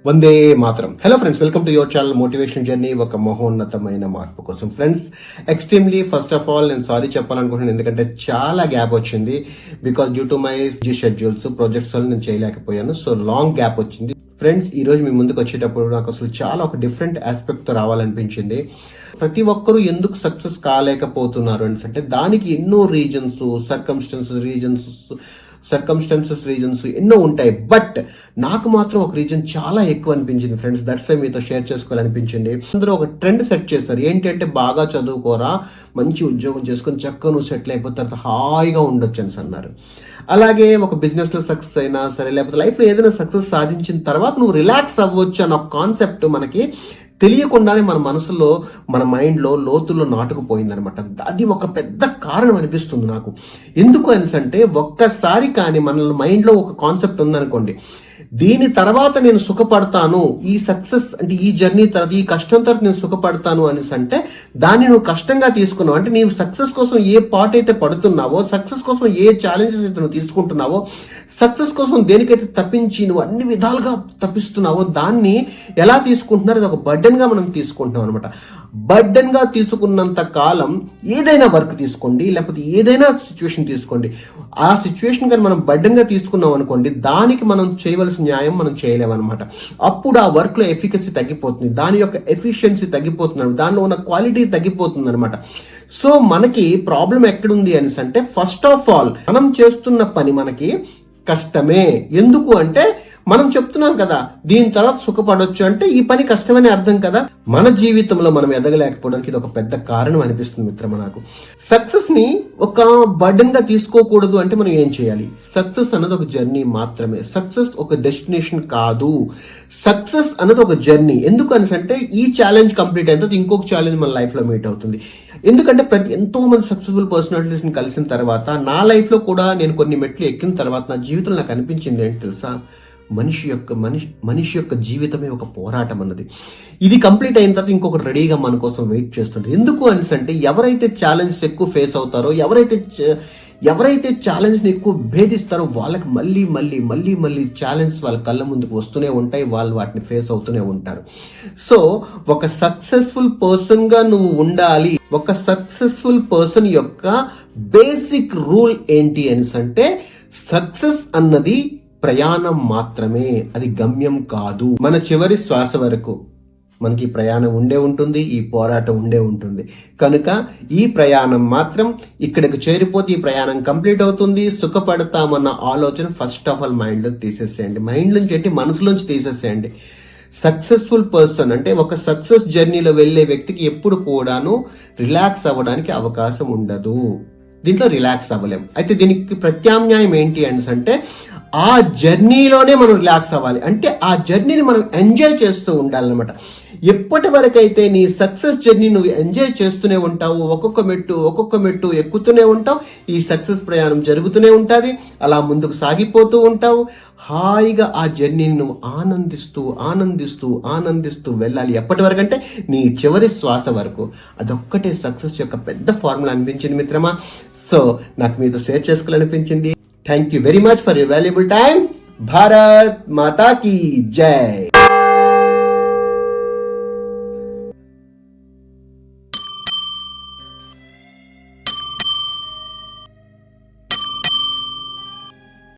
వందే మాత్రం. Hello friends, welcome to your channel motivation journey, ఒక మహోన్నతమైన మార్పు కోసం. Friends, extremely first of all నేను సారీ చెప్పాలనుకుంటున్నాను, ఎందుకంటే చాలా గ్యాప్ వచ్చింది. Because due to my schedules, projects వల్ల నేను చేయలేకపోయాను. సో లాంగ్ గ్యాప్ వచ్చింది. ఫ్రెండ్స్, ఈ రోజు మీ ముందుకు వచ్చేటప్పుడు నాకు అసలు చాలా ఒక డిఫరెంట్ ఆస్పెక్ట్ తో రావాలనిపించింది. ప్రతి ఒక్కరూ ఎందుకు సక్సెస్ కాలేకపోతున్నారు అంటే దానికి ఎన్నో సర్కమ్స్టెన్సెస్ రీజన్స్ ఎన్నో ఉంటాయి. బట్ నాకు మాత్రం ఒక రీజన్ చాలా ఎక్కువ అనిపించింది ఫ్రెండ్స్. దట్స్ వై మీతో షేర్ చేసుకోవాలనిపించింది. అందరూ ఒక ట్రెండ్ సెట్ చేస్తారు. ఏంటి అంటే బాగా చదువుకోరా, మంచి ఉద్యోగం చేసుకుని చక్కగా నువ్వు సెటిల్ అయిపోతే తర్వాత హాయిగా ఉండొచ్చు అని అన్నారు. అలాగే ఒక బిజినెస్ లో సక్సెస్ అయినా సరే, లేకపోతే లైఫ్ లో ఏదైనా సక్సెస్ సాధించిన తర్వాత నువ్వు రిలాక్స్ అవ్వచ్చు అన్న కాన్సెప్ట్ మనకి తెలియకుండానే మన మనసులో, మన మైండ్లో లోతుల్లో నాటుకుపోయిందనమాట. అది ఒక పెద్ద కారణం అనిపిస్తుంది నాకు. ఎందుకు అంటే ఒక్కసారి కానీ మన మైండ్లో ఒక కాన్సెప్ట్ ఉందనుకోండి, దీని తర్వాత నేను సుఖపడతాను, ఈ సక్సెస్ అంటే ఈ జర్నీ తర్వాత, ఈ కష్టం తర్వాత నేను సుఖపడతాను అనేసి అంటే దాన్ని నువ్వు కష్టంగా తీసుకున్నావు అంటే నీవు సక్సెస్ కోసం ఏ పాట అయితే పడుతున్నావో, సక్సెస్ కోసం ఏ ఛాలెంజెస్ అయితే నువ్వు తీసుకుంటున్నావో, సక్సెస్ కోసం దేనికైతే తప్పించి నువ్వు అన్ని విధాలుగా తప్పిస్తున్నావో దాన్ని ఎలా తీసుకుంటున్నారు, అది ఒక బర్డెన్ గా మనం తీసుకుంటున్నాం అనమాట. బర్డెన్ గా తీసుకున్నంత కాలం ఏదైనా వర్క్ తీసుకోండి, లేకపోతే ఏదైనా సిచ్యువేషన్ తీసుకోండి, ఆ సిచ్యువేషన్ కానీ మనం బర్డెన్ గా తీసుకున్నాం అనుకోండి, దానికి మనం చేయవలసిన న్యాయం మనం చేయలేమన్నమాట. అప్పుడు ఆ వర్క్ లో ఎఫికసీ తగ్గిపోతుంది, దాని యొక్క ఎఫిషియన్సీ తగ్గిపోతుంది, దానిలో ఉన్న క్వాలిటీ తగ్గిపోతుంది అనమాట. సో మనకి ప్రాబ్లం ఎక్కడుంది అని అంటే, ఫస్ట్ ఆఫ్ ఆల్ మనం చేస్తున్న పని మనకి కష్టమే. ఎందుకు అంటే మనం చెప్తున్నాం కదా, దీని తర్వాత సుఖపడొచ్చు అంటే ఈ పని కష్టమని అర్థం కదా. మన జీవితంలో మనం ఎదగలేకపోవడానికి ఇది ఒక పెద్ద కారణం అనిపిస్తుంది మిత్రమా నాకు. సక్సెస్ ని ఒక బర్డెన్ గా తీసుకోకూడదు అంటే మనం ఏం చేయాలి? సక్సెస్ అన్నది ఒక జర్నీ మాత్రమే. సక్సెస్ ఒక డెస్టినేషన్ కాదు. సక్సెస్ అన్నది ఒక జర్నీ. ఎందుకు అంటే ఈ ఛాలెంజ్ కంప్లీట్ అయిన తర్వాత ఇంకొక ఛాలెంజ్ మన లైఫ్ లో మీట్ అవుతుంది. ఎందుకంటే ఎంతో మంది సక్సెస్ఫుల్ పర్సనాలిటీస్ ని కలిసిన తర్వాత, నా లైఫ్ లో కూడా నేను కొన్ని మెట్లు ఎక్కిన తర్వాత నా జీవితంలో నాకు అనిపించింది ఏంటి తెలుసా? మనిషి యొక్క జీవితమే ఒక పోరాటం అన్నది. ఇది కంప్లీట్ అయిన తర్వాత ఇంకొకటి రెడీగా మన కోసం వెయిట్ చేస్తుంటారు. ఎందుకు అంటే ఎవరైతే ఛాలెంజ్ ఎక్కువ ఫేస్ అవుతారో, ఎవరైతే ఛాలెంజ్ ని ఎక్కువ భేదిస్తారో వాళ్ళకి మళ్ళీ ఛాలెంజ్ వాళ్ళ కళ్ళ ముందుకు వస్తూనే ఉంటాయి, వాళ్ళు వాటిని ఫేస్ అవుతూనే ఉంటారు. సో ఒక సక్సెస్ఫుల్ పర్సన్ గా నువ్వు ఉండాలి. ఒక సక్సెస్ఫుల్ పర్సన్ యొక్క బేసిక్ రూల్ ఏంటి అంటే, సక్సెస్ అన్నది ప్రయాణం మాత్రమే, అది గమ్యం కాదు. మన చివరి శ్వాస వరకు మనకి ప్రయాణం ఉండే ఉంటుంది, ఈ పోరాటం ఉండే ఉంటుంది. కనుక ఈ ప్రయాణం మాత్రం ఇక్కడికి చేరిపోతే ఈ ప్రయాణం కంప్లీట్ అవుతుంది. సుఖపడతామన్న ఆలోచన ఫస్ట్ ఆఫ్ ఆల్ మైండ్ లోకి తీసేసేయండి. మైండ్ నుంచి అంటే మనసులోంచి తీసేసేయండి. సక్సెస్ఫుల్ పర్సన్ అంటే ఒక సక్సెస్ జర్నీలో వెళ్లే వ్యక్తికి ఎప్పుడు కూడాను రిలాక్స్ అవ్వడానికి అవకాశం ఉండదు. దీంట్లో రిలాక్స్ అవ్వలేం. అయితే దీనికి ప్రత్యామ్నాయం ఏంటి అంటే, ఆ జర్నీలోనే మనం రిలాక్స్ అవ్వాలి. అంటే ఆ జర్నీని మనం ఎంజాయ్ చేస్తూ ఉండాలన్నమాట. ఎప్పటి వరకైతే నీ సక్సెస్ జర్నీ నువ్వు ఎంజాయ్ చేస్తూనే ఉంటావు, ఒక్కొక్క మెట్టు ఎక్కుతూనే ఉంటావు, ఈ సక్సెస్ ప్రయాణం జరుగుతూనే ఉంటుంది. అలా ముందుకు సాగిపోతూ ఉంటావు. హాయిగా ఆ జర్నీని నువ్వు ఆనందిస్తూ వెళ్ళాలి. ఎప్పటి వరకు అంటే నీ చివరి శ్వాస వరకు. అదొక్కటే సక్సెస్ యొక్క పెద్ద ఫార్ములా అనిపించింది మిత్రమా. సో నాకు మీతో share చేసుకోవాలనిపించింది. Thank you very much for your valuable time. Bharat Mata ki Jai.